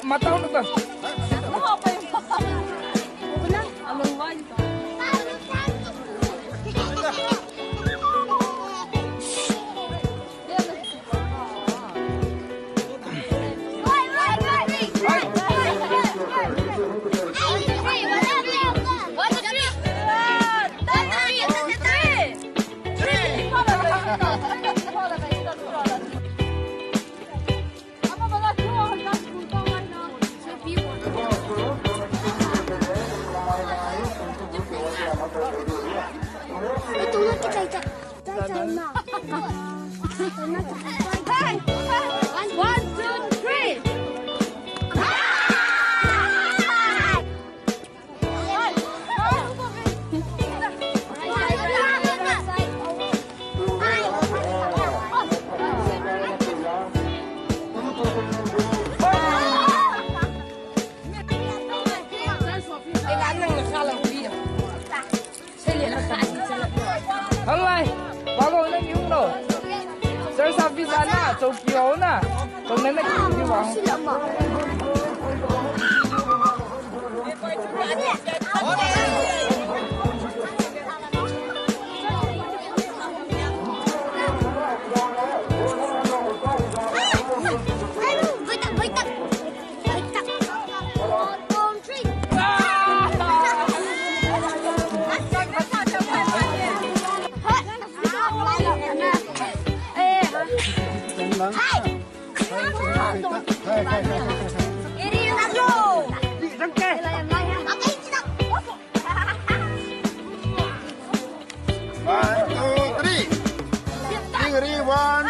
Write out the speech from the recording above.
mata ko na. Hằng lại, bao lâu nó nhúng rồi. Giờ sao bây giờ nè, châu kiều nè, còn nên là kiểu như vậy. One, two, three. Three, 1,